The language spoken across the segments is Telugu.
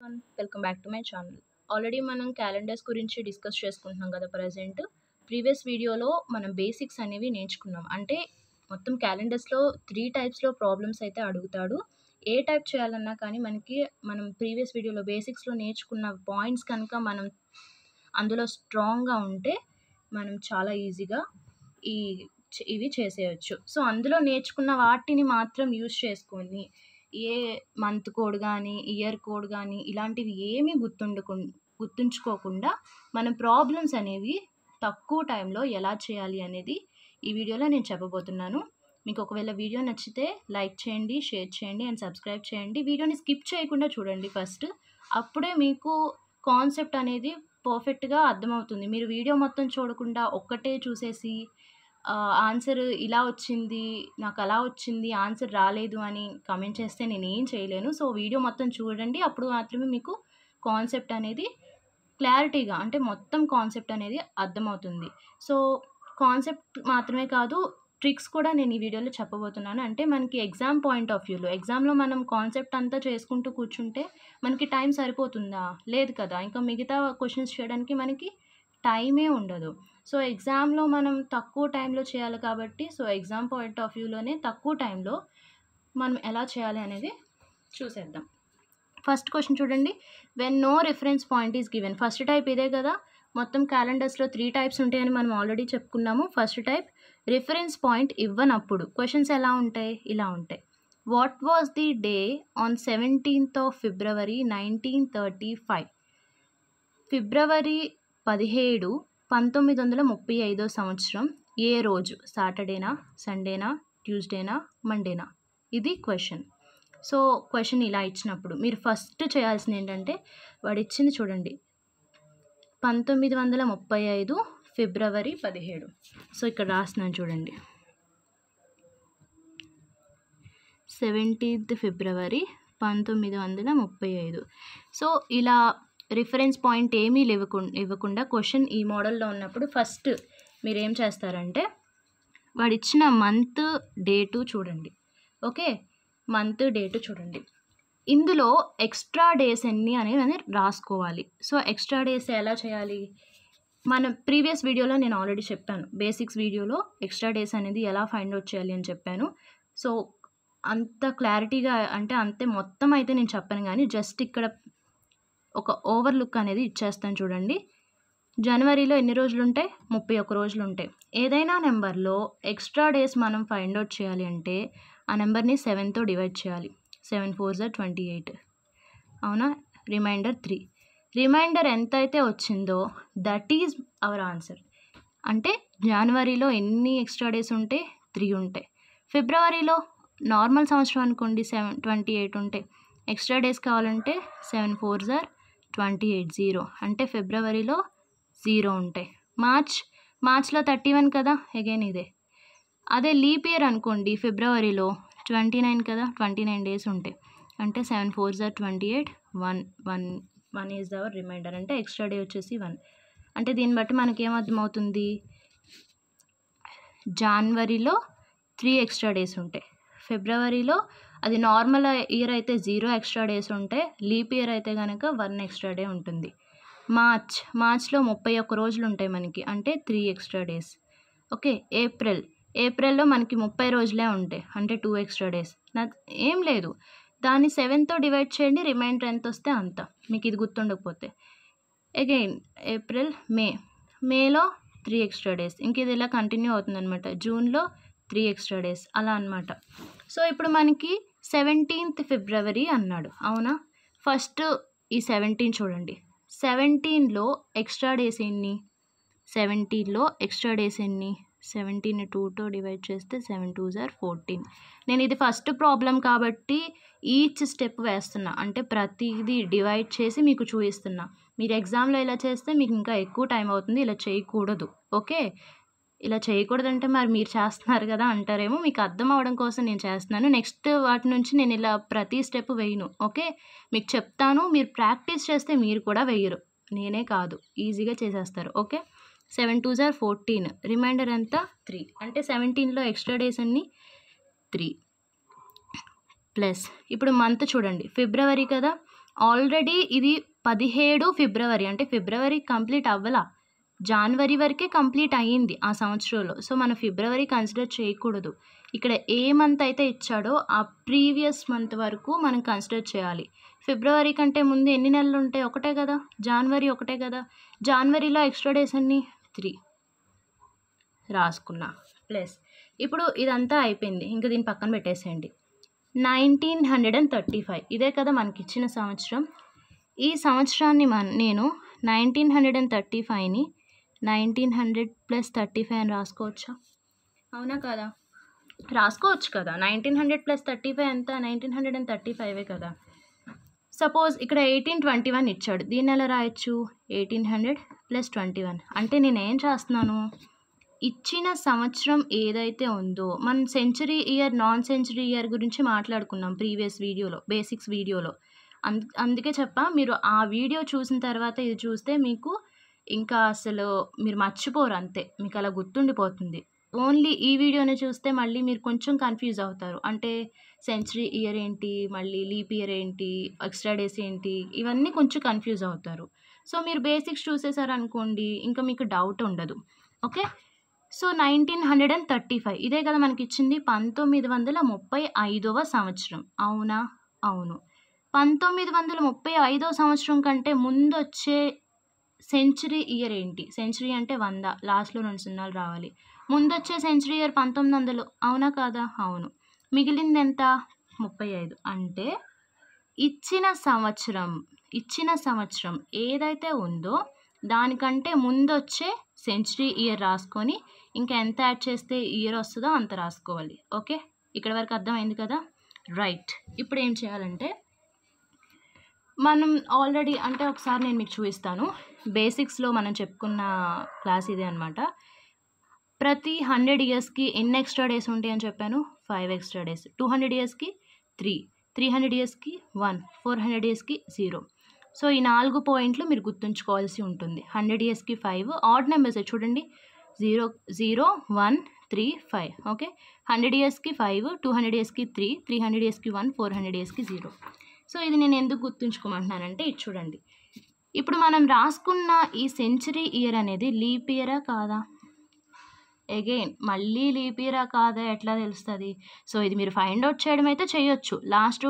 Welcome back to my channel. Already మనం క్యాలెండర్స్ గురించి డిస్కస్ చేసుకుంటున్నాం కదా ప్రెజెంట్. ప్రీవియస్ వీడియోలో మనం బేసిక్స్ అనేవి నేర్చుకున్నాం. అంటే మొత్తం క్యాలెండర్స్‌లో 3 టైప్స్‌లో ప్రాబ్లమ్స్ అయితే అడుగుతాడు. ఏ టైప్ చేయాలన్నా కానీ మనం ప్రీవియస్ వీడియోలో బేసిక్స్‌లో నేర్చుకున్న పాయింట్స్ కనుక మనం అందులో స్ట్రాంగ్‌గా ఉంటే మనం చాలా ఈజీగా ఈ ఇవి చేసేయొచ్చు. సో, అందులో నేర్చుకున్న వాటిని మాత్రం యూజ్ చేసుకొని ఏ మంత్ కోడ్ గానీ, ఇయర్ కోడ్ గానీ ఇలాంటివి ఏమీ గుర్తుంచుకోకుండా మనం ప్రాబ్లమ్స్ అనేవి తక్కువ టైంలో ఎలా చేయాలి అనేది ఈ వీడియోలో నేను చెప్పబోతున్నాను. మీకు ఒకవేళ వీడియో నచ్చితే లైక్ చేయండి, షేర్ చేయండి అండ్ సబ్స్క్రైబ్ చేయండి. వీడియోని స్కిప్ చేయకుండా చూడండి ఫస్ట్. అప్పుడే మీకు కాన్సెప్ట్ అనేది పర్ఫెక్ట్‌గా అర్థమవుతుంది. మీరు వీడియో మొత్తం చూడకుండా ఒక్కటే చూసేసి ఆన్సర్ ఇలా వచ్చింది, నాకు అలా వచ్చింది, ఆన్సర్ రాలేదు అని కామెంట్ చేస్తే నేనేం చేయలేను. సో, వీడియో మొత్తం చూడండి. అప్పుడు మాత్రమే మీకు కాన్సెప్ట్ అనేది క్లారిటీగా అంటే మొత్తం కాన్సెప్ట్ అనేది అర్థమవుతుంది. సో, కాన్సెప్ట్ మాత్రమే కాదు, ట్రిక్స్ కూడా నేను ఈ వీడియోలో చెప్పబోతున్నాను. అంటే మనకి ఎగ్జామ్ పాయింట్ ఆఫ్ వ్యూలో ఎగ్జామ్‌లో మనం కాన్సెప్ట్ అంతా చేసుకుంటూ కూర్చుంటే మనకి టైం సరిపోతుందా? లేదు కదా! ఇంకా మిగతా క్వెషన్స్ చేయడానికి మనకి టైమే ఉండదు. సో, ఎగ్జామ్‌లో మనం తక్కువ టైంలో చేయాలి కాబట్టి ఎగ్జామ్ పాయింట్ ఆఫ్ వ్యూలోనే తక్కువ టైంలో మనం ఎలా చేయాలి అనేది చూసేద్దాం. ఫస్ట్ క్వెషన్ చూడండి. When no reference point is given. First type ఇదే కదా! మొత్తం క్యాలెండర్స్‌లో 3 టైప్స్ ఉంటాయని మనం ఆల్రెడీ చెప్పుకున్నాము. ఫస్ట్ టైప్ రిఫరెన్స్ పాయింట్ ఇవ్వనప్పుడు క్వెషన్స్ ఎలా ఉంటాయి? ఇలా ఉంటాయి. What was the day on 17th of February 1935? ఫిబ్రవరి 17, 1935 సంవత్సరం ఏ రోజు? సాటర్డేనా, సండేనా, ట్యూస్డేనా, మండేనా? ఇది క్వెషన్. సో, క్వెషన్ ఇలా ఇచ్చినప్పుడు మీరు ఫస్ట్ చేయాల్సింది ఏంటంటే వాడిచ్చింది చూడండి. 1935 ఫిబ్రవరి 17. సో, ఇక్కడ రాస్తున్నాను చూడండి. 17th ఫిబ్రవరి 1935. సో, ఇలా రిఫరెన్స్ పాయింట్ ఏమీ ఇవ్వకుండా క్వెషన్ ఈ మోడల్లో ఉన్నప్పుడు ఫస్ట్ మీరేం చేస్తారంటే వాడిచ్చిన మంత్, డేటు చూడండి. ఓకే, మంత్, డేటు చూడండి. ఇందులో ఎక్స్ట్రా డేస్ ఎన్ని అనేది రాసుకోవాలి. సో, ఎక్స్ట్రా డేస్ ఎలా చేయాలి? మన ప్రీవియస్ వీడియోలో నేను ఆల్రెడీ చెప్పాను. బేసిక్స్ వీడియోలో ఎక్స్ట్రా డేస్ అనేది ఎలా ఫైండ్ అవుట్ చేయాలి అని చెప్పాను. సో, అంత క్లారిటీగా అంటే అంతే మొత్తం అయితే నేను చెప్పను కానీ జస్ట్ ఇక్కడ ఒక ఓవర్ లుక్ అనేది ఇచ్చేస్తాను చూడండి. జనవరిలో ఎన్ని రోజులు ఉంటాయి? 31 రోజులు ఉంటాయి. ఏదైనా నెంబర్లో ఎక్స్ట్రా డేస్ మనం ఫైండ్ అవుట్ చేయాలి అంటే ఆ నెంబర్ని 7తో డివైడ్ చేయాలి. 7 4s are 28. అవునా? రిమైండర్ 3. రిమైండర్ ఎంత అయితే వచ్చిందో దట్ ఈజ్ అవర్ ఆన్సర్. అంటే జనవరిలో ఎన్ని ఎక్స్ట్రా డేస్ ఉంటే 3 ఉంటాయి. ఫిబ్రవరిలో నార్మల్ సంవత్సరం అనుకోండి 28 ఉంటాయి. ఎక్స్ట్రా డేస్ కావాలంటే 7 4s are 28 0. అంటే ఫిబ్రవరిలో 0 ఉంటాయి. మార్చ్లో 31 కదా, అగైన్ ఇదే. అదే లీప్ ఇయర్ అనుకోండి ఫిబ్రవరిలో 29 కదా, 29 డేస్ ఉంటాయి. అంటే 7 4s are 28, 1 is our remainder. అంటే ఎక్స్ట్రా డే వచ్చేసి 1. అంటే దీన్ని బట్టి మనకేమర్థమవుతుంది? జనవరిలో 3 ఎక్స్ట్రా డేస్ ఉంటాయి. ఫిబ్రవరిలో అది నార్మల్ ఇయర్ అయితే 0 ఎక్స్ట్రా డేస్ ఉంటాయి. లీప్ ఇయర్ అయితే కనుక 1 ఎక్స్ట్రా డే ఉంటుంది. మార్చ్లో 31 రోజులు ఉంటాయి మనకి, అంటే 3 ఎక్స్ట్రా డేస్. ఓకే, ఏప్రిల్లో మనకి 30 రోజులే ఉంటాయి, అంటే 2 ఎక్స్ట్రా డేస్. ఏం లేదు, దాన్ని 7తో డివైడ్ చేయండి, రిమైండర్ ఎంత వస్తే అంత. మీకు ఇది గుర్తుండకపోతే అగైన్ ఏప్రిల్, మేలో 3 ఎక్స్ట్రా డేస్. ఇంక ఇది ఇలా కంటిన్యూ అవుతుంది అనమాట. జూన్లో 3 ఎక్స్ట్రా డేస్, అలా అనమాట. సో, ఇప్పుడు మనకి 17th ఫిబ్రవరి అన్నాడు, అవునా? ఫస్ట్ ఈ 17 చూడండి. 17లో ఎక్స్ట్రా డేస్ ఎన్ని? 17లో ఎక్స్ట్రా డేస్ ఎన్ని? 17ని 2తో డివైడ్ చేస్తే 7 2s are 14. నేను ఇది ఫస్ట్ ప్రాబ్లం కాబట్టి ఈచ్ స్టెప్ వేస్తున్నా, అంటే ప్రతిదీ డివైడ్ చేసి మీకు చూపిస్తున్నా. మీరు ఎగ్జామ్లో ఇలా చేస్తే మీకు ఇంకా ఎక్కువ టైం అవుతుంది. ఇలా చేయకూడదు. ఓకే, ఇలా చేయకూడదంటే మరి మీరు చేస్తున్నారు కదా అంటారేమో. మీకు అర్థం అవ్వడం కోసం నేను చేస్తున్నాను. నెక్స్ట్ వాటి నుంచి నేను ఇలా ప్రతి స్టెప్ వేయను. ఓకే, మీకు చెప్తాను, మీరు ప్రాక్టీస్ చేస్తే మీరు కూడా వేయరు, నేనే కాదు, ఈజీగా చేసేస్తారు. Okay, 7 2s are 14. రిమైండర్ ఎంత? 3. అంటే 17లో ఎక్స్ట్రా డేస్ అన్ని 3 ప్లస్. ఇప్పుడు మంత్ చూడండి, ఫిబ్రవరి కదా, ఆల్రెడీ ఇది 17 ఫిబ్రవరి, అంటే ఫిబ్రవరి కంప్లీట్ అవ్వలా, జనవరి వరకే కంప్లీట్ అయ్యింది ఆ సంవత్సరంలో. సో మనం ఫిబ్రవరి కన్సిడర్ చేయకూడదు. ఇక్కడ ఏ మంత్ అయితే ఇచ్చాడో ఆ ప్రీవియస్ మంత్ వరకు మనం కన్సిడర్ చేయాలి. ఫిబ్రవరి కంటే ముందు ఎన్ని నెలలు ఉంటాయి? ఒకటే కదా, జనవరి ఒకటే కదా. జనవరిలో ఎక్స్ట్రా డేస్ అన్ని 3 రాసుకున్నా. ప్లస్ ఇప్పుడు ఇదంతా అయిపోయింది, ఇంకా దీన్ని పక్కన పెట్టేసేయండి. 1935 ఇదే కదా మనకి ఇచ్చిన సంవత్సరం. ఈ సంవత్సరాన్ని నేను 1935ని 1900 + 35 అని రాసుకోవచ్చా? అవునా కదా? రాసుకోవచ్చు కదా. 1900 + 35 ఎంత? 1935 కదా. సపోజ్ ఇక్కడ 1821 ఇచ్చాడు, దీన్ని ఎలా రాయొచ్చు? 1800 + 21 అంటే నేనేం చేస్తున్నాను, ఇచ్చిన సంవత్సరం ఏదైతే ఉందో, మనం century year non century year గురించి మాట్లాడుకున్నాం ప్రీవియస్ వీడియోలో, బేసిక్స్ వీడియోలో. అందుకే చెప్పా, మీరు ఆ వీడియో చూసిన తర్వాత ఇది చూస్తే మీకు ఇంకా అసలు మీరు మర్చిపోరు, అంతే మీకు అలా గుర్తుండిపోతుంది. ఓన్లీ ఈ వీడియోని చూస్తే మళ్ళీ మీరు కొంచెం కన్ఫ్యూజ్ అవుతారు, అంటే సెంచరీ ఇయర్ ఏంటి, మళ్ళీ లీప్ ఇయర్ ఏంటి, ఎక్స్ట్రా డేస్ ఏంటి, ఇవన్నీ కొంచెం కన్ఫ్యూజ్ అవుతారు. సో మీరు బేసిక్స్ చూసేసారనుకోండి, ఇంకా మీకు డౌట్ ఉండదు. ఓకే, సో 1935 ఇదే కదా మనకి ఇచ్చింది. 1935వ సంవత్సరం, అవునా? అవును. 1935వ సంవత్సరం కంటే ముందు వచ్చే సెంచరీ ఇయర్ ఏంటి? సెంచరీ అంటే 100, లాస్ట్లో 2 సున్నాలు రావాలి. ముందొచ్చే సెంచరీ ఇయర్ 1900, అవునా కాదా? అవును. మిగిలింది ఎంత? 35. అంటే ఇచ్చిన సంవత్సరం ఏదైతే ఉందో దానికంటే ముందొచ్చే సెంచరీ ఇయర్ రాసుకొని ఇంకా ఎంత యాడ్ చేస్తే ఇయర్ వస్తుందో అంత రాసుకోవాలి. ఓకే, ఇక్కడ వరకు అర్థమైంది కదా? రైట్. ఇప్పుడు ఏం చేయాలంటే, మనం ఆల్రెడీ అంటే ఒకసారి నేను మీకు చూపిస్తాను. బేసిక్స్లో మనం చెప్పుకున్న క్లాస్ ఇదే అనమాట. ప్రతి 100 ఇయర్స్కి ఎన్ని ఎక్స్ట్రా డేస్ ఉంటాయి అని చెప్పాను? 5 ఎక్స్ట్రా డేస్. 200 ఇయర్స్కి 3, 300 ఇయర్స్కి 1, 400 ఇయర్స్కి 0. సో ఈ 4 పాయింట్లు మీరు గుర్తుంచుకోవాల్సి ఉంటుంది. 100 ఇయర్స్కి 5 ఆడ్ నెంబర్స్ చూడండి, 0, 0, 1, 3, 5. ఓకే, 100 ఇయర్స్కి 5, 200 ఇయర్స్కి 3, 300 ఇయర్స్కి 1, 400 ఇయర్స్కి 0. సో ఇది నేను ఎందుకు గుర్తుంచుకోమంటున్నానంటే, ఇది చూడండి, ఇప్పుడు మనం రాసుకున్న ఈ సెంచరీ ఇయర్ అనేది లీప్ ఇయరా కాదా? అగైన్ మళ్ళీ లీప్ ఇయరా కాదా ఎట్లా తెలుస్తుంది? సో ఇది మీరు ఫైండ్ అవుట్ చేయడం అయితే చేయొచ్చు. లాస్ట్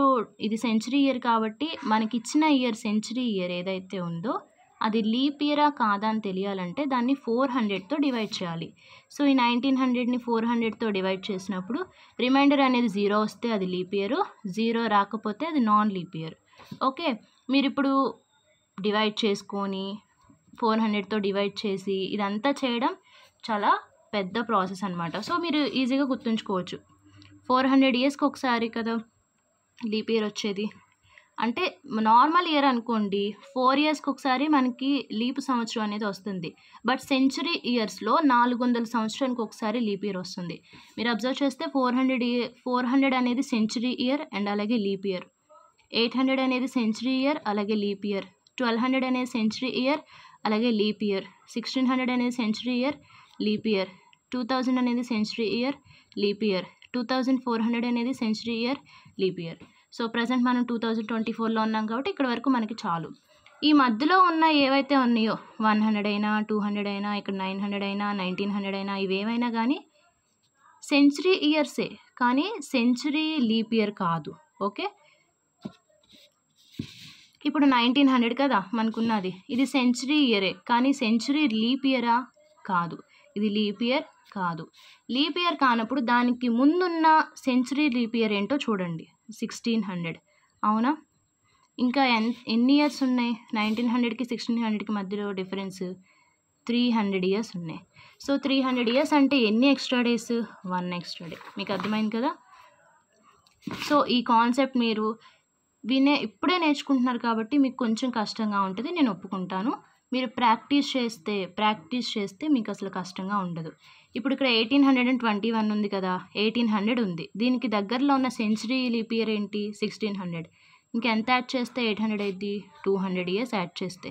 ఇది సెంచరీ ఇయర్ కాబట్టి మనకి ఇచ్చిన ఇయర్ సెంచరీ ఇయర్ ఏదైతే ఉందో అది లీప్ ఇయరా కాదా అని తెలియాలంటే దాన్ని 400తో డివైడ్ చేయాలి. సో ఈ 1900ని 400తో డివైడ్ చేసినప్పుడు రిమైండర్ అనేది 0 వస్తే అది లీప్ ఇయర్, 0 రాకపోతే అది నాన్ లీప్ ఇయర్. ఓకే, మీరు ఇప్పుడు డివైడ్ చేసుకొని 400తో డివైడ్ చేసి ఇదంతా చేయడం చాలా పెద్ద ప్రాసెస్ అనమాట. సో మీరు ఈజీగా గుర్తుంచుకోవచ్చు. 400 ఇయర్స్కి ఒకసారి కదా లీప్ ఇయర్ వచ్చేది. అంటే నార్మల్ ఇయర్ అనుకోండి, 4 ఇయర్స్కి ఒకసారి మనకి లీప్ సంవత్సరం అనేది వస్తుంది. బట్ సెంచరీ ఇయర్స్లో 400 సంవత్సరానికి ఒకసారి లీప్ ఇయర్ వస్తుంది. మీరు అబ్జర్వ్ చేస్తే 400 అనేది సెంచరీ ఇయర్ అండ్ అలాగే లీప్ ఇయర్. 800 అనేది సెంచరీ ఇయర్ అలాగే లీప్ ఇయర్. 1200 అనేది సెంచరీ ఇయర్ అలాగే లీప్ ఇయర్. 1600 అనేది సెంచరీ ఇయర్ లీప్ ఇయర్. 2000 అనేది సెంచరీ ఇయర్ లీప్ ఇయర్. 2400 అనేది century year leap year. So present మనం 2024లో ఉన్నాం కాబట్టి ఇక్కడ వరకు మనకి చాలు. ఈ మధ్యలో ఉన్న ఏవైతే ఉన్నాయో 100 అయినా 200 అయినా ఇక్కడ 900 అయినా 1900 అయినా ఇవేమైనా కానీ సెంచరీ ఇయర్సే, కానీ సెంచరీ లీప్ ఇయర్ కాదు. ఓకే, ఇప్పుడు 1900 కదా మనకున్నది, ఇది సెంచరీ ఇయరే కానీ సెంచరీ లీప్ ఇయరా? కాదు, ఇది లీప్ ఇయర్ కాదు. లీప్ ఇయర్ కానప్పుడు దానికి ముందున్న సెంచరీ లీప్ ఇయర్ ఏంటో చూడండి, 1600. అవునా? ఇంకా ఎన్ని ఇయర్స్ ఉన్నాయి? 1900కి 1600కి మధ్యలో డిఫరెన్స్ 300 ఇయర్స్ ఉన్నాయి. సో 300 ఇయర్స్ అంటే ఎన్ని ఎక్స్ట్రా డేస్? 1 extra day. మీకు అర్థమైంది కదా? సో ఈ కాన్సెప్ట్ మీరు ఇప్పుడే నేర్చుకుంటున్నారు కాబట్టి మీకు కొంచెం కష్టంగా ఉంటుంది, నేను ఒప్పుకుంటాను. మీరు ప్రాక్టీస్ చేస్తే మీకు అసలు కష్టంగా ఉండదు. ఇప్పుడు ఇక్కడ 1821 ఉంది కదా, 1800 ఉంది. దీనికి దగ్గరలో ఉన్న సెంచరీ లీప్ ఇయర్ ఏంటి? 1600. ఇంకెంత యాడ్ చేస్తే 800 అయింది? 200 ఇయర్స్ యాడ్ చేస్తే.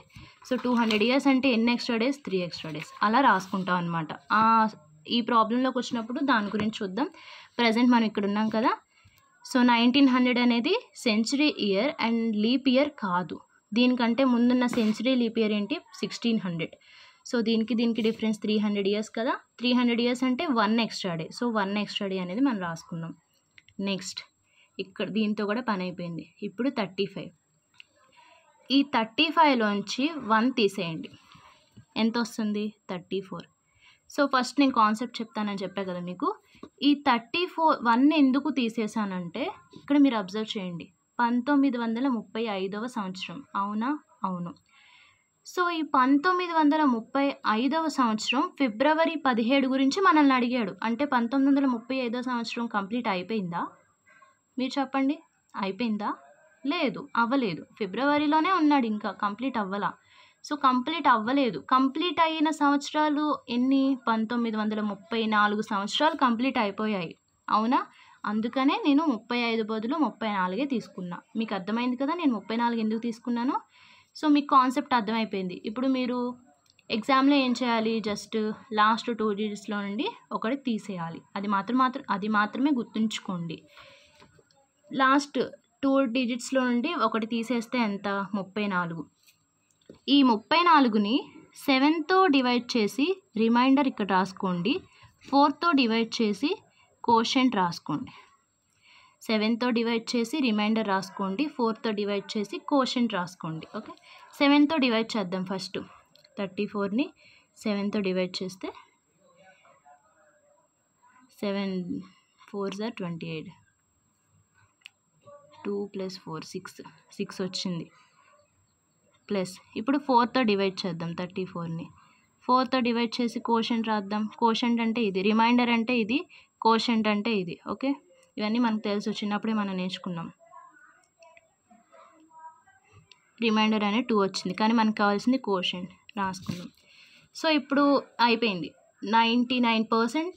సో 200 ఇయర్స్ అంటే ఎన్ని ఎక్స్ట్రా డేస్? 3 extra days. అలా రాసుకుంటాం అనమాట. ఈ ప్రాబ్లంలోకి వచ్చినప్పుడు దాని గురించి చూద్దాం. ప్రజెంట్ మనం ఇక్కడ ఉన్నాం కదా, సో 1900 అనేది century year and leap year కాదు. దీనికంటే ముందున్న సెంచరీ లీప్ ఇయర్ ఏంటి 1600. సో దీనికి డిఫరెన్స్ 300 ఇయర్స్ కదా. 300 ఇయర్స్ అంటే 1 extra day. So 1 extra day అనేది మనం రాసుకున్నాం. నెక్స్ట్ ఇక్కడ దీంతో కూడా పని అయిపోయింది. ఇప్పుడు 35. ఈ 35లోంచి 1 తీసేయండి. ఎంత వస్తుంది? 34. సో ఫస్ట్ నేను కాన్సెప్ట్ చెప్తానని చెప్పా కదా మీకు. ఈ 1 ఎందుకు తీసేసానంటే ఇక్కడ మీరు అబ్జర్వ్ చేయండి. 1935వ సంవత్సరం. అవునా? అవును. సో ఈ 1935వ సంవత్సరం ఫిబ్రవరి 17 గురించి మనల్ని అడిగాడు. అంటే 1935వ సంవత్సరం కంప్లీట్ అయిపోయిందా? మీరు చెప్పండి. అయిపోయిందా? లేదు, అవ్వలేదు. ఫిబ్రవరిలోనే ఉన్నాడు, ఇంకా కంప్లీట్ అవ్వలా. సో కంప్లీట్ అవ్వలేదు. కంప్లీట్ అయిన సంవత్సరాలు ఎన్ని? 1934 సంవత్సరాలు కంప్లీట్ అయిపోయాయి. అవునా? అందుకనే నేను 35 బదులు 34 తీసుకున్నా. మీకు అర్థమైంది కదా నేను 34 ఎందుకు తీసుకున్నానో. సో మీకు కాన్సెప్ట్ అర్థమైపోయింది. ఇప్పుడు మీరు ఎగ్జామ్లో ఏం చేయాలి? జస్ట్ లాస్ట్ 2 డిజిట్స్లో నుండి ఒకటి తీసేయాలి. అది మాత్రమే గుర్తుంచుకోండి. లాస్ట్ 2 డిజిట్స్లో నుండి ఒకటి తీసేస్తే ఎంత? 34. ఈ 34ని 7తో డివైడ్ చేసి రిమైండర్ ఇక్కడ రాసుకోండి. 4తో డివైడ్ చేసి కోషెంట్ రాసుకోండి. 7తో డివైడ్ చేసి రిమైండర్ రాసుకోండి. 4తో డివైడ్ చేసి కోషెంట్ రాసుకోండి. ఓకే, 7తో డివైడ్ చేద్దాం ఫస్ట్. 34ని 7తో డివైడ్ చేస్తే 7 4s are 28. 2 + 4 6 వచ్చింది. ప్లస్ ఇప్పుడు 4తో డివైడ్ చేద్దాం 34ని. 4తో డివైడ్ చేసి కోషెంట్ రాద్దాం. కోషెంట్ అంటే ఇది, రిమైండర్ అంటే ఇది, కోషెంట్ అంటే ఇది. ఓకే, ఇవన్నీ మనకు తెలుసు, చిన్నప్పుడే మనం నేర్చుకున్నాం. రిమైండర్ అనే 2 వచ్చింది, కానీ మనకు కావాల్సింది కోషెంట్. రాసుకుందాం. సో ఇప్పుడు అయిపోయింది. 99%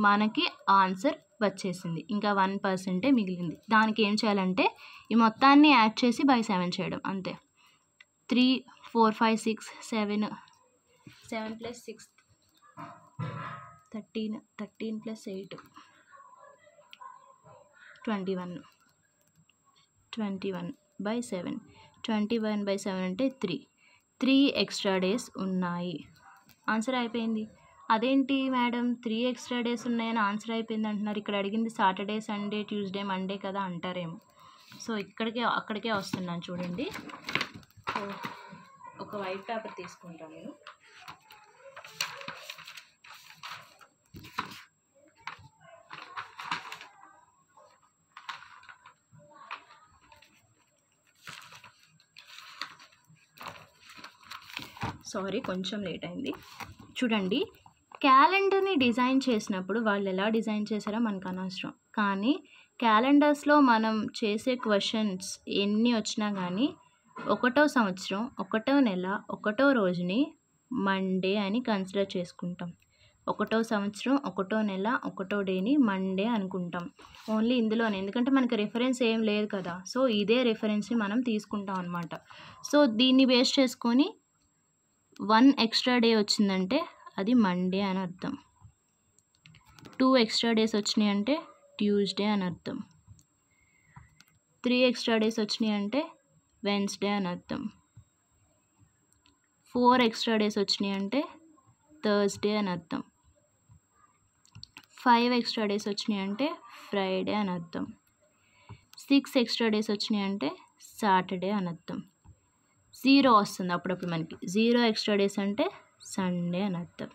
మనకి ఆన్సర్ వచ్చేసింది. ఇంకా 1% మిగిలింది. దానికి ఏం చేయాలంటే ఈ మొత్తాన్ని యాడ్ చేసి బై 7 చేయడం అంతే. 3 4 5 6 7 7 + 6 13 13 + 8 21 బై 7. 21/7 అంటే 3 ఎక్స్ట్రా డేస్ ఉన్నాయి. ఆన్సర్ అయిపోయింది. అదేంటి మేడం 3 ఎక్స్ట్రా డేస్ ఉన్నాయని ఆన్సర్ అయిపోయింది అంటున్నారు? ఇక్కడ అడిగింది సాటర్డే, సండే, ట్యూస్డే, మండే కదా అంటారేమో. సో అక్కడికే వస్తున్నాను చూడండి. సో ఒక వైట్ పేపర్ తీసుకుంటాను నేను. సారీ, కొంచెం లేట్ అయింది. చూడండి, క్యాలెండర్ని డిజైన్ చేసినప్పుడు వాళ్ళు ఎలా డిజైన్ చేశారో మనకు అనవసరం. కానీ క్యాలెండర్స్లో మనం చేసే క్వశ్చన్స్ ఎన్ని వచ్చినా కానీ 1వ సంవత్సరం, 1వ నెల, 1వ రోజుని మండే అని కన్సిడర్ చేసుకుంటాం. 1వ సంవత్సరం, 1వ నెల, 1వ డేని మండే అనుకుంటాం. ఓన్లీ ఇందులోనే, ఎందుకంటే మనకి రిఫరెన్స్ ఏం లేదు కదా. సో ఇదే రిఫరెన్స్ని మనం తీసుకుంటాం అన్నమాట. సో దీన్ని బేస్ చేసుకొని 1 ఎక్స్ట్రా డే వచ్చిందంటే అది మండే అని అర్థం. 2 ఎక్స్ట్రా డేస్ వచ్చినాయి అంటే ట్యూస్డే అని అర్థం. 3 ఎక్స్ట్రా డేస్ వచ్చినాయి అంటే వెన్స్డే అని అర్థం. 4 ఎక్స్ట్రా డేస్ వచ్చినాయి అంటే థర్స్డే అని అర్థం. 5 ఎక్స్ట్రా డేస్ వచ్చినాయి అంటే ఫ్రైడే అని అర్థం. 6 ఎక్స్ట్రా డేస్ వచ్చినాయి అంటే సాటర్డే అని అర్థం. 0 వస్తుంది అప్పుడప్పుడు మనకి. 0 ఎక్స్ట్రా డేస్ అంటే సండే అని అర్థం.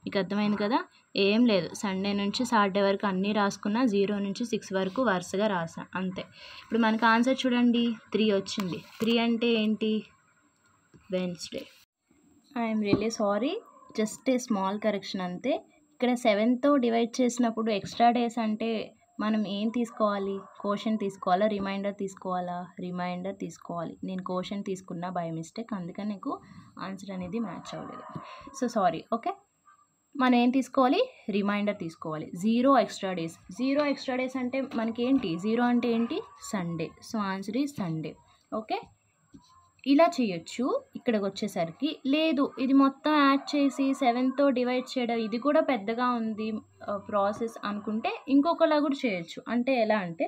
మీకు అర్థమైంది కదా. ఏం లేదు, సండే నుంచి సాటర్డే వరకు అన్నీ రాసుకున్నా, 0 నుంచి 6 వరకు వరుసగా రాసా అంతే. ఇప్పుడు మనకు ఆన్సర్ చూడండి, 3 వచ్చింది. 3 అంటే ఏంటి? Wednesday. I'm really sorry, just a small correction అంతే. ఇక్కడ 7తో డివైడ్ చేసినప్పుడు ఎక్స్ట్రా డేస్ అంటే మనం ఏం తీసుకోవాలి? కోషన్ తీసుకోవాలా, రిమైండర్ తీసుకోవాలా? రిమైండర్ తీసుకోవాలి. నేను కోషన్ తీసుకున్నా బై మిస్టేక్, అందుకని నీకు ఆన్సర్ అనేది మ్యాచ్ అవ్వలేదు. So sorry. ఓకే, మనం ఏం తీసుకోవాలి? రిమైండర్ తీసుకోవాలి. 0 ఎక్స్ట్రా డేస్. 0 ఎక్స్ట్రా డేస్ అంటే మనకేంటి? 0 అంటే ఏంటి? Sunday. So answer is Sunday. Okay, ఇలా చేయొచ్చు. ఇక్కడికి వచ్చేసరికి లేదు, ఇది మొత్తం యాడ్ చేసి 7తో డివైడ్ చేయడం ఇది కూడా పెద్దగా ఉంది ప్రాసెస్ అనుకుంటే ఇంకొకలా కూడా చేయొచ్చు. అంటే ఎలా అంటే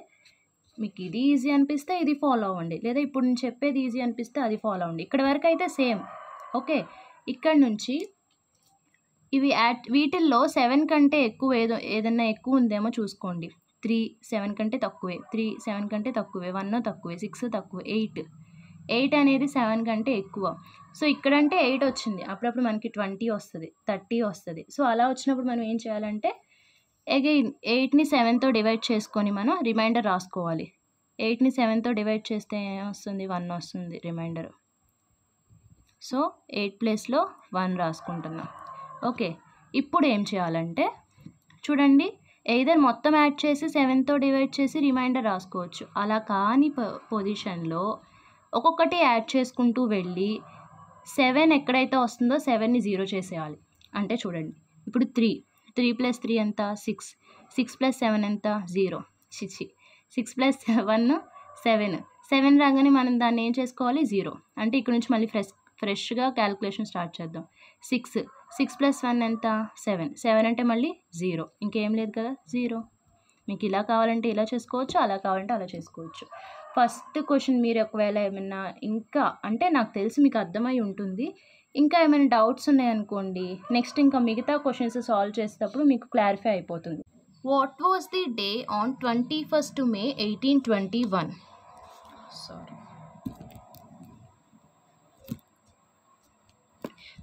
మీకు ఇది ఈజీ అనిపిస్తే ఇది ఫాలో అవ్వండి, లేదా ఇప్పుడు నేను చెప్పేది ఈజీ అనిపిస్తే అది ఫాలో అవ్వండి. ఇక్కడ వరకు అయితే సేమ్. ఓకే, ఇక్కడ నుంచి ఇవి వీటిల్లో 7 కంటే ఎక్కువ ఏదన్నా ఎక్కువ ఉందేమో చూసుకోండి. 3 7 కంటే తక్కువే, 3 7 కంటే తక్కువే, 1 తక్కువే, 6 తక్కువే, 8 అనేది 7 కంటే ఎక్కువ. సో ఇక్కడంటే 8 వచ్చింది, అప్పుడప్పుడు మనకి 20 వస్తుంది, 30 వస్తుంది. సో అలా వచ్చినప్పుడు మనం ఏం చేయాలంటే అగైన్ 8ని 7తో డివైడ్ చేసుకొని మనం రిమైండర్ రాసుకోవాలి. 8ని 7తో డివైడ్ చేస్తే ఏమొస్తుంది, 1 వస్తుంది రిమైండర్. సో 8 ప్లేస్లో 1 రాసుకుంటున్నాం. ఓకే, ఇప్పుడు ఏం చేయాలంటే చూడండి, ఎయిదర్ మొత్తం యాడ్ చేసి 7తో డివైడ్ చేసి రిమైండర్ రాసుకోవచ్చు. అలా కాని పొజిషన్లో ఒక్కొక్కటి యాడ్ చేసుకుంటూ వెళ్ళి 7 ఎక్కడైతే వస్తుందో 7ని 0 చేసేయాలి. అంటే చూడండి, ఇప్పుడు 3 + 3 ఎంత, 6 + 7 ఎంత, 0. 6 + 1 7 రాగానే మనం దాన్ని ఏం చేసుకోవాలి, 0. అంటే ఇక్కడ నుంచి మళ్ళీ ఫ్రెష్గా క్యాలిక్యులేషన్ స్టార్ట్ చేద్దాం. 6 + 1 ఎంత, 7 అంటే మళ్ళీ 0, ఇంకేం లేదు కదా, 0. మీకు ఇలా కావాలంటే ఇలా చేసుకోవచ్చు, అలా కావాలంటే అలా చేసుకోవచ్చు. ఫస్ట్ క్వశ్చన్ మీరు ఒకవేళ ఏమైనా ఇంకా అంటే నాకు తెలిసి మీకు అర్థమై ఉంటుంది, ఇంకా ఏమైనా డౌట్స్ ఉన్నాయనుకోండి, నెక్స్ట్ ఇంకా మిగతా క్వశ్చన్స్ సాల్వ్ చేసేటప్పుడు మీకు క్లారిఫై అయిపోతుంది. What was the day on 21st May 1821? Sorry,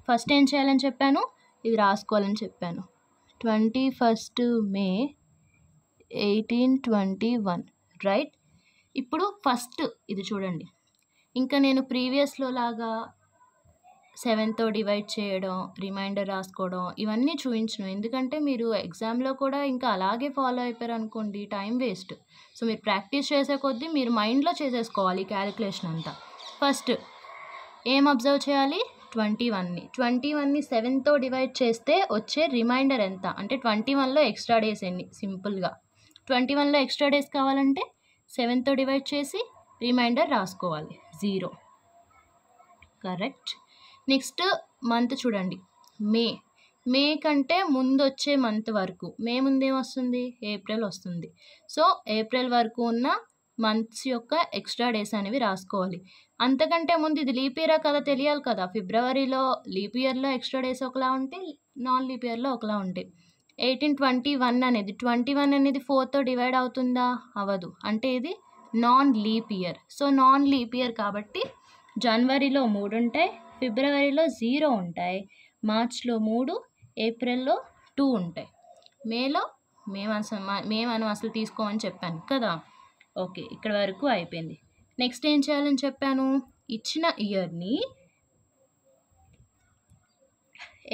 first ఏం చేయాలని చెప్పాను, ఇది రాసుకోవాలని చెప్పాను. 21st May 1821, right. ఇప్పుడు ఫస్ట్ ఇది చూడండి, ఇంకా నేను ప్రీవియస్లో లాగా 7తో డివైడ్ చేయడం, రిమైండర్ రాసుకోవడం ఇవన్నీ చూపించను, ఎందుకంటే మీరు ఎగ్జామ్లో కూడా ఇంకా అలాగే ఫాలో అయిపోయారు అనుకోండి, టైం వేస్ట్. సో మీరు ప్రాక్టీస్ చేసే కొద్దీ మీరు మైండ్లో చేసేసుకోవాలి క్యాలిక్యులేషన్ అంతా. ఫస్ట్ ఏం అబ్జర్వ్ చేయాలి, 21ని 7తో డివైడ్ చేస్తే వచ్చే రిమైండర్ ఎంత, అంటే 21లో ఎక్స్ట్రా డేస్ ఎన్ని, సింపుల్గా 21లో ఎక్స్ట్రా డేస్ కావాలంటే 7తో డివైడ్ చేసి రిమైండర్ రాసుకోవాలి, 0. కరెక్ట్. నెక్స్ట్ మంత్ చూడండి, మే కంటే ముందు వచ్చే మంత్ వరకు, మే ముందేం వస్తుంది, ఏప్రిల్ వస్తుంది. సో ఏప్రిల్ వరకు ఉన్న మంత్స్ యొక్క ఎక్స్ట్రా డేస్ అనేవి రాసుకోవాలి. అంతకంటే ముందు ఇది లీప్ ఇయరా కదా తెలియాలి కదా. ఫిబ్రవరిలో లీప్ ఇయర్లో ఎక్స్ట్రా డేస్ ఒకలా ఉంటాయి, నాన్ లీప్ ఇయర్లో ఒకలా ఉంటాయి. 1821 అనేది 21 అనేది 4తో డివైడ్ అవుతుందా, అవ్వదు, అంటే ఇది non leap year. So non leap year కాబట్టి జనవరిలో 3 ఉంటాయి, ఫిబ్రవరిలో 0 ఉంటాయి, మార్చ్లో 3, ఏప్రిల్లో 2 ఉంటాయి. మేలో మేము అసలు తీసుకోమని చెప్పాను కదా. ఓకే, ఇక్కడ వరకు అయిపోయింది. నెక్స్ట్ ఏం చేయాలని చెప్పాను, ఇచ్చిన ఇయర్ని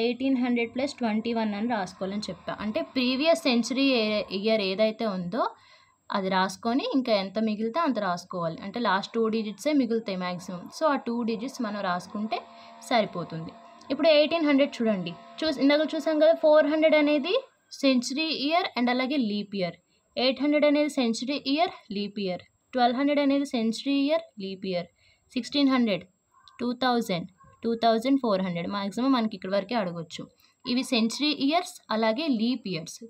1800 + 21 అని రాసుకోవాలని చెప్పా. అంటే ప్రీవియస్ సెంచరీ ఇయర్ ఏదైతే ఉందో అది రాసుకొని ఇంకా ఎంత మిగిలితే అంత రాసుకోవాలి. అంటే లాస్ట్ 2 డిజిట్సే మిగులుతాయి మ్యాక్సిమం. సో ఆ 2 డిజిట్స్ మనం రాసుకుంటే సరిపోతుంది. ఇప్పుడు 1800 చూడండి, ఇందాక చూసాం కదా, 400 అనేది సెంచరీ ఇయర్ అండ్ అలాగే లీప్ ఇయర్, 800 అనేది సెంచరీ ఇయర్, లీప్ ఇయర్, 1200 అనేది century year, leap year, 1600, 2000, 2400 maximum మనకి ఇక్కడ వరకే అడగొచ్చు. ఇవి సెంచరీ ఇయర్స్ అలాగే లీప్ ఇయర్స్.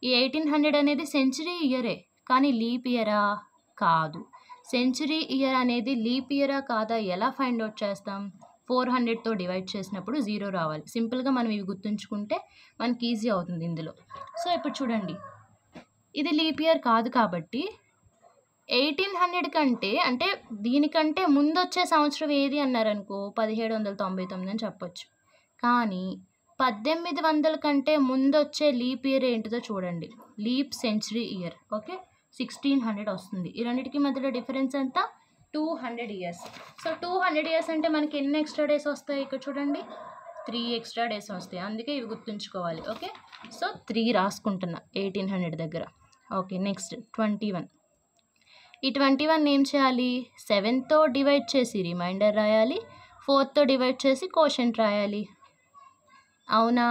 ఈ 1800 అనేది సెంచరీ ఇయరే కానీ లీప్ ఇయరా కాదు. సెంచరీ ఇయర్ అనేది లీప్ ఇయరా కాదా ఎలా ఫైండ్ అవుట్ చేస్తాం, 400తో డివైడ్ చేసినప్పుడు 0 రావాలి. సింపుల్గా మనం ఇవి గుర్తుంచుకుంటే మనకి ఈజీ అవుతుంది ఇందులో. సో ఇప్పుడు చూడండి, ఇది లీప్ ఇయర్ కాదు కాబట్టి 1800 కంటే అంటే దీనికంటే ముందు వచ్చే సంవత్సరం ఏది అన్నారనుకో 1799 అని చెప్పొచ్చు. కానీ 1800 కంటే ముందు వచ్చే లీప్ ఇయర్ ఏంటిదో చూడండి, లీప్ సెంచరీ ఇయర్. ఓకే, 1600 వస్తుంది. ఈ రెండింటికి మధ్యలో డిఫరెన్స్ ఎంత, 200 ఇయర్స్. సో 200 ఇయర్స్ అంటే మనకి ఎన్ని ఎక్స్ట్రా డేస్ వస్తాయి, ఇక్కడ చూడండి 3 ఎక్స్ట్రా డేస్ వస్తాయి. అందుకే ఇవి గుర్తుంచుకోవాలి. ఓకే, సో 3 రాసుకుంటున్నా 1800 దగ్గర. Okay, next 21. ఈ 21 ఏం చేయాలి, 7తో డివైడ్ చేసి రిమైండర్ రాయాలి, 4తో డివైడ్ చేసి కోషెంట్ రాయాలి. అవునా,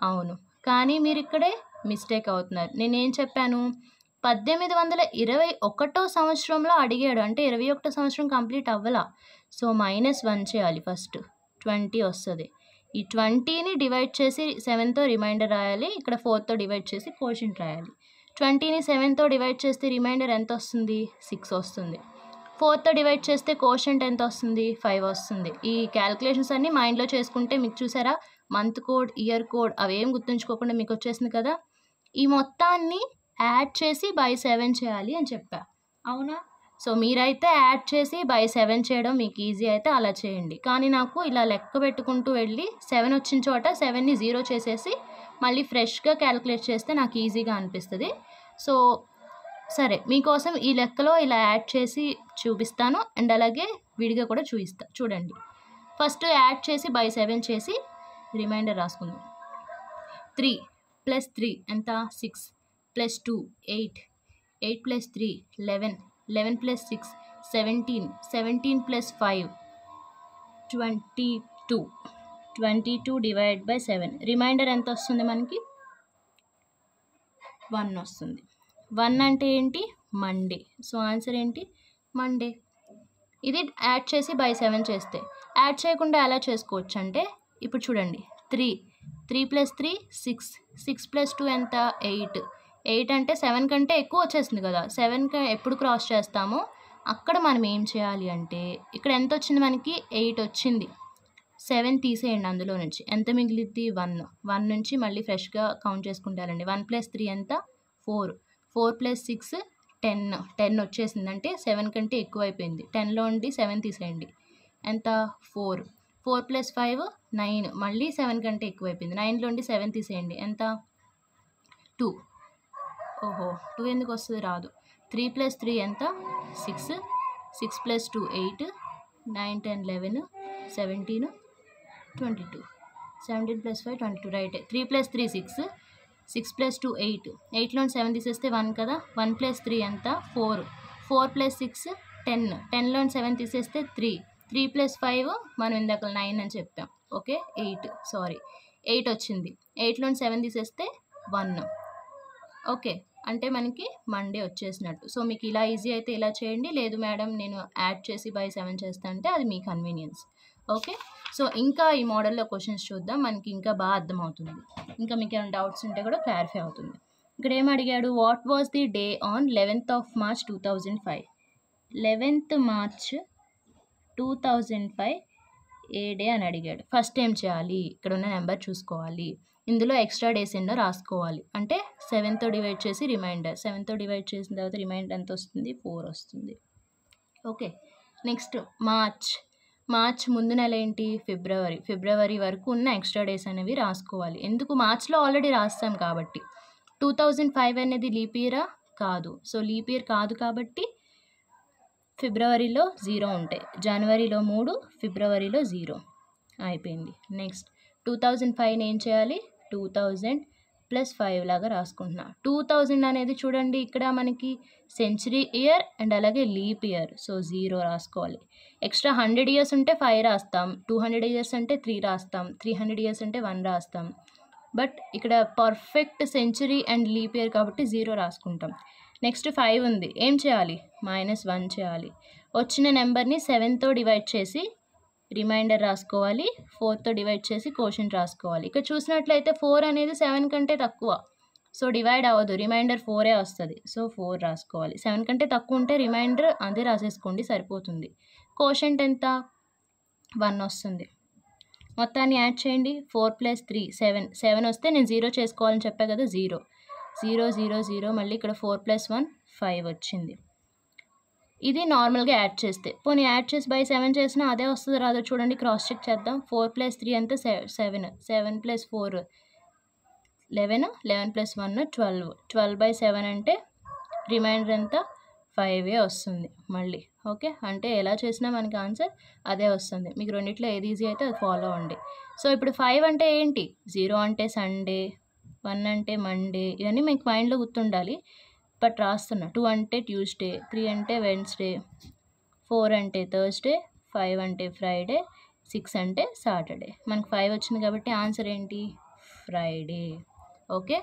అవును. కానీ మీరు ఇక్కడే మిస్టేక్ అవుతున్నారు. నేనేం చెప్పాను, 1821 సంవత్సరంలో అడిగాడు, అంటే 21 సంవత్సరం కంప్లీట్ అవ్వలా. సో -1 చేయాలి, ఫస్ట్ 20 వస్తుంది. ఈ 20ని డివైడ్ చేసి 7తో రిమైండర్ రాయాలి, ఇక్కడ 4తో డివైడ్ చేసి కోషెంట్ రాయాలి. 20ని 7తో డివైడ్ చేస్తే రిమైండర్ ఎంత వస్తుంది? 6 వస్తుంది. 4తో డివైడ్ చేస్తే కోషంట్ ఎంత వస్తుంది? 5 వస్తుంది. ఈ క్యాలిక్యులేషన్స్ అన్నీ మైండ్లో చేసుకుంటే మీకు చూసారా మంత్ కోడ్, ఇయర్ కోడ్ అవేం గుర్తుంచుకోకుండా మీకు వచ్చేసింది కదా. ఈ మొత్తాన్ని యాడ్ చేసి బై 7 చేయాలి అని చెప్పా, అవునా? సో మీరైతే యాడ్ చేసి బై 7 చేయడం మీకు ఈజీ అయితే అలా చేయండి. కానీ నాకు ఇలా లెక్క పెట్టుకుంటూ వెళ్ళి 7 వచ్చిన చోట 7ని 0 చేసేసి మళ్ళీ ఫ్రెష్గా క్యాలిక్యులేట్ చేస్తే నాకు ఈజీగా అనిపిస్తుంది. సో సరే, మీకోసం ఈ లెక్కలో ఇలా యాడ్ చేసి చూపిస్తాను అండ్ అలాగే విడిగా కూడా చూడండి. ఫస్ట్ యాడ్ చేసి బై 7 చేసి రిమైండర్ రాసుకుందాం. 3 + 3 ఎంత? 6 + 2 8 8 + 3 11 11 + 6 17 17 + 5 22 22 డివైడ్ బై 7 రిమైండర్ ఎంత వస్తుంది మనకి? 1 వస్తుంది. 1 అంటే ఏంటి? మండే. సో ఆన్సర్ ఏంటి? మండే. ఇది యాడ్ చేసి బై 7 చేస్తే. యాడ్ చేయకుండా ఎలా చేసుకోవచ్చు అంటే ఇప్పుడు చూడండి, 3 + 3 6 6 + 2 ఎంత? 8 8 అంటే 7 కంటే ఎక్కువ వచ్చేస్తుంది కదా. 7 ఎప్పుడు క్రాస్ చేస్తామో అక్కడ మనం ఏం చేయాలి అంటే ఇక్కడ ఎంత వచ్చింది మనకి? 8 వచ్చింది. 7 తీసేయండి అందులో నుంచి, ఎంత మిగిలిద్ది? 1 1 నుంచి మళ్ళీ ఫ్రెష్గా కౌంట్ చేసుకుంటారండి. 1 + 3 ఎంత? 4 4 + 6 10 10 వచ్చేసింది, అంటే 7 కంటే ఎక్కువ అయిపోయింది. 10లో నుండి 7 తీసేయండి, ఎంత? 4 4 + 5 9 మళ్ళీ 7 కంటే ఎక్కువ అయిపోయింది. 9లో నుండి 7 తీసేయండి, ఎంత? 2 ఓహో 2 ఎందుకు వస్తుంది? రాదు. 3 + 3 ఎంత? 6 6 + 2 8 9 10 11 17 22 17 + 5 22 రైట్. 3 + 3 6 6 + 2 8 8లో 7 తీసేస్తే 1 కదా. 1 + 3 ఎంత? 4 4 + 6 10 10లో 7 తీసేస్తే 3 3 + 5 మనం ఇందాక 9 అని చెప్పాం. ఓకే 8 వచ్చింది. 8లో 7 తీసేస్తే 1. ఓకే, అంటే మనకి మండే వచ్చేసినట్టు. సో మీకు ఇలా ఈజీ అయితే ఇలా చేయండి, లేదు మేడం నేను యాడ్ చేసి బై 7 చేస్తా అంటే అది మీ కన్వీనియన్స్. ఓకే, సో ఇంకా ఈ మోడల్లో క్వశ్చన్స్ చూద్దాం, మనకి ఇంకా బాగా అర్థమవుతుంది. ఇంకా మీకు ఏమైనా డౌట్స్ ఉంటే కూడా క్లారిఫై అవుతుంది. ఇక్కడ ఏం అడిగాడు? What was the day on 11th of March 2005? 11th March 2005 A day అని అడిగాడు. ఫస్ట్ ఏం చేయాలి? ఇక్కడ ఉన్న నెంబర్ చూసుకోవాలి, ఇందులో ఎక్స్ట్రా డేస్ ఎన్నో రాసుకోవాలి. అంటే 7తో డివైడ్ చేసి రిమైండర్, 7తో డివైడ్ చేసిన తర్వాత రిమైండర్ ఎంత వస్తుంది? 4 వస్తుంది. ఓకే, నెక్స్ట్ మార్చ్ ముందు నెల ఏంటి? ఫిబ్రవరి వరకు ఉన్న ఎక్స్ట్రా డేస్ అనేవి రాసుకోవాలి. ఎందుకు? మార్చ్లో ఆల్రెడీ రాస్తాం కాబట్టి. 2005 అనేది లీప్ ఇయరా? కాదు. సో లీప్ ఇయర్ కాదు కాబట్టి ఫిబ్రవరిలో 0 ఉంటాయి, జనవరిలో 3, ఫిబ్రవరిలో 0 అయిపోయింది. నెక్స్ట్ 2005 ఏం చేయాలి? 2000 + 5 లాగా రాసుకుంటున్నా. 2000 అనేది చూడండి ఇక్కడ మనకి సెంచరీ ఇయర్ అండ్ అలాగే లీప్ ఇయర్, సో 0 రాసుకోవాలి. ఎక్స్ట్రా 100 ఇయర్స్ ఉంటే 5 రాస్తాం, 200 ఇయర్స్ అంటే 3 రాస్తాం, 300 ఇయర్స్ అంటే 1 రాస్తాం. బట్ ఇక్కడ perfect century and leap year కాబట్టి 0 రాసుకుంటాం. నెక్స్ట్ 5 ఉంది, ఏం చేయాలి? -1 చేయాలి. వచ్చిన నెంబర్ని 7తో డివైడ్ చేసి రిమైండర్ రాసుకోవాలి, 4తో డివైడ్ చేసి కోషంట్ రాసుకోవాలి. ఇక్కడ చూసినట్లయితే 4 అనేది 7 కంటే తక్కువ, సో డివైడ్ అవ్వదు, రిమైండర్ 4ఏ వస్తుంది. సో 4 రాసుకోవాలి. 7 కంటే తక్కువ ఉంటే రిమైండర్ అదే రాసేసుకోండి, సరిపోతుంది. కోషంట్ ఎంత? 1 వస్తుంది. మొత్తాన్ని యాడ్ చేయండి. 4 + 3 7 వస్తే నేను 0 చేసుకోవాలని చెప్పా కదా, 0 0 0 0 మళ్ళీ ఇక్కడ 4 + 1 5 వచ్చింది. ఇది నార్మల్గా యాడ్ చేస్తే. పోనీ యాడ్ చేసి బై 7 చేసినా అదే వస్తుంది రాదో చూడండి, క్రాస్ చెక్ చేద్దాం. 4 + 3 ఎంత? 7 7 + 4 11 11 + 1 12 12/7 అంటే రిమైండర్ ఎంత? 5 వస్తుంది మళ్ళీ. ఓకే, అంటే ఎలా చేసినా మనకి ఆన్సర్ అదే వస్తుంది. మీకు రెండిట్లో ఏది ఈజీ అయితే అది ఫాలో అవ్వండి. సో ఇప్పుడు 5 అంటే ఏంటి? 0 అంటే సండే, 1 అంటే మండే, ఇవన్నీ మీకు మైండ్లో గుర్తుండాలి. బట్ రాస్తున్నా. 2 అంటే ట్యూస్డే, 3 అంటే వెన్స్డే, 4 అంటే థర్స్డే, 5 అంటే ఫ్రైడే, 6 అంటే సాటర్డే. మనకు 5 వచ్చింది కాబట్టి ఆన్సర్ ఏంటి? Friday. Okay,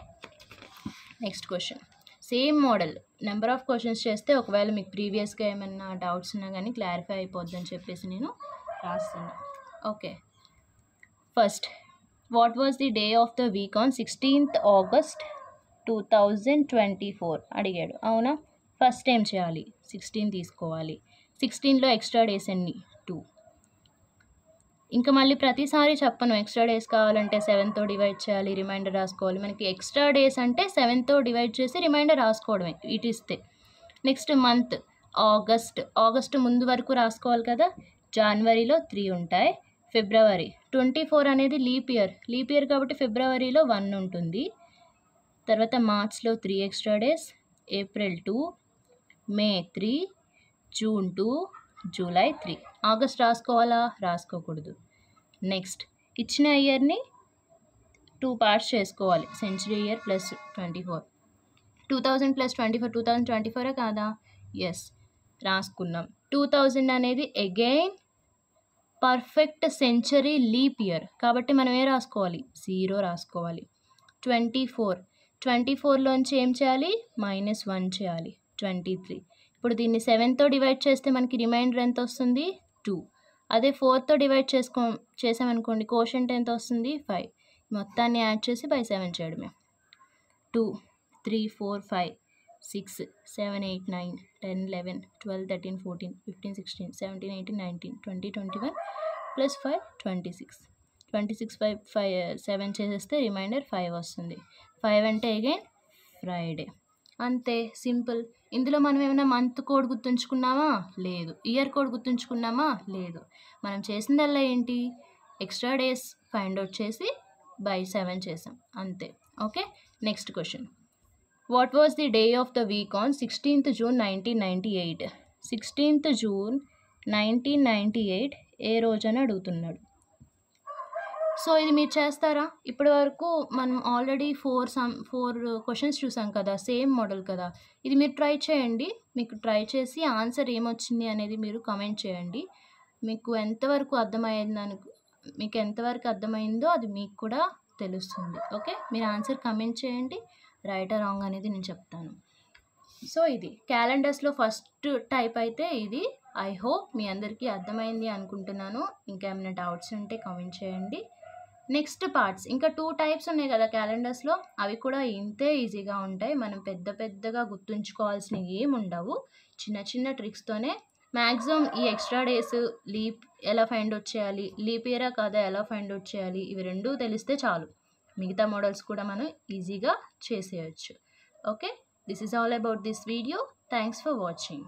next question same model number of questions చేస్తే ఒకవేళ మీకు ప్రీవియస్గా ఏమైనా డౌట్స్ ఉన్నా కానీ క్లారిఫై అయిపోద్దని చెప్పేసి నేను రాస్తున్నా. Okay, first what was the day of the week on 16th August 2024 అడిగాడు అవునా. ఫస్ట్ ఏం చేయాలి, 16 తీసుకోవాలి. 16లో ఎక్స్ట్రా డేస్ ఎన్ని, 2. ఇంకా మళ్ళీ ప్రతిసారి చెప్పను ఎక్స్ట్రా డేస్ కావాలంటే 7తో డివైడ్ చేయాలి, రిమైండర్ రాసుకోవాలి. మనకి ఎక్స్ట్రా డేస్ అంటే 7తో డివైడ్ చేసి రిమైండర్ రాసుకోవడమే ఇటు ఇస్తే. నెక్స్ట్ మంత్ ఆగస్ట్ ముందు వరకు రాసుకోవాలి కదా. జనవరిలో 3 ఉంటాయి. ఫిబ్రవరి 24 అనేది లీప్ ఇయర్ కాబట్టి ఫిబ్రవరిలో 1 ఉంటుంది. తర్వాత మార్చ్లో 3 ఎక్స్ట్రా డేస్, ఏప్రిల్ 2, మే 3, జూన్ 2, జూలై 3. ఆగస్ట్ రాసుకోవాలా, రాసుకోకూడదు. నెక్స్ట్ ఇచ్చిన ఇయర్ని 2 పార్ట్స్ చేసుకోవాలి. సెంచరీ ఇయర్ ప్లస్ 24, 2000 ప్లస్ 24 2024 కాదా, ఎస్ రాసుకున్నాం. 2000 అనేది again perfect century leap year కాబట్టి మనం ఏ రాసుకోవాలి, 0 రాసుకోవాలి. 24లోంచి ఏం చేయాలి, -1 చేయాలి. 23. ఇప్పుడు దీన్ని 7తో డివైడ్ చేస్తే మనకి రిమైండర్ ఎంత వస్తుంది, 2. అదే 4తో డివైడ్ చేసామనుకోండి కోషంట్ ఎంత వస్తుంది, 5. మొత్తాన్ని యాడ్ చేసి బై 7 చేయడమే. 2, 3, 4, 5, 6, 7, 8, 9, 10, 11, 12, 13, 14, 15, 16, 17, 18, 19, 20, 21 ప్లస్ 5 26. 26 5 7 చేసేస్తే రిమైండర్ 5 వస్తుంది. 5 అంటే అగైన్ ఫ్రైడే. అంతే సింపుల్. ఇందులో మనం ఏమైనా మంత్ కోడ్ గుర్తుంచుకున్నామా, లేదు. ఇయర్ కోడ్ గుర్తుంచుకున్నామా, లేదు. మనం చేసిందల్లా ఏంటి, ఎక్స్ట్రా డేస్ ఫైండ్ అవుట్ చేసి బై 7 చేసాం అంతే. Okay, next question. What was the day of the week on 16th June 1998? 16th June 1998 ఏ రోజని అడుగుతున్నాడు. సో ఇది మీరు చేస్తారా? ఇప్పటి వరకు మనం ఆల్రెడీ 4 క్వశ్చన్స్ చూసాం కదా, సేమ్ మోడల్ కదా. ఇది మీరు ట్రై చేయండి. మీకు ట్రై చేసి ఆన్సర్ ఏమొచ్చింది అనేది మీరు కామెంట్ చేయండి. మీకు ఎంతవరకు అర్థమైందో అది మీకు కూడా తెలుస్తుంది. ఓకే, మీరు ఆన్సర్ కామెంట్ చేయండి. రైట్ ఆర్ రాంగ్ అనేది నేను చెప్తాను. సో ఇది క్యాలెండర్స్లో ఫస్ట్ టైప్ అయితే ఇది. ఐ హోప్ మీ అందరికీ అర్థమైంది అనుకుంటున్నాను. ఇంకా ఏమైనా డౌట్స్ ఉంటే కామెంట్ చేయండి. నెక్స్ట్ పార్ట్స్ ఇంకా 2 టైప్స్ ఉన్నాయి కదా క్యాలెండర్స్లో, అవి కూడా ఇంతే ఈజీగా ఉంటాయి. మనం పెద్దగా గుర్తుంచుకోవాల్సిన ఏమి ఉండవు. చిన్న ట్రిక్స్తోనే మ్యాక్సిమం ఈ ఎక్స్ట్రా డేస్, లీప్ ఎలా ఫైండ్ అవుట్ చేయాలి, లీప్ ఇయరా కాదా ఎలా ఫైండ్ అవుట్ చేయాలి, ఇవి 2 తెలిస్తే చాలు. మిగతా మోడల్స్ కూడా మనం ఈజీగా చేసేయచ్చు. Okay, this is all about this video. Thanks for watching.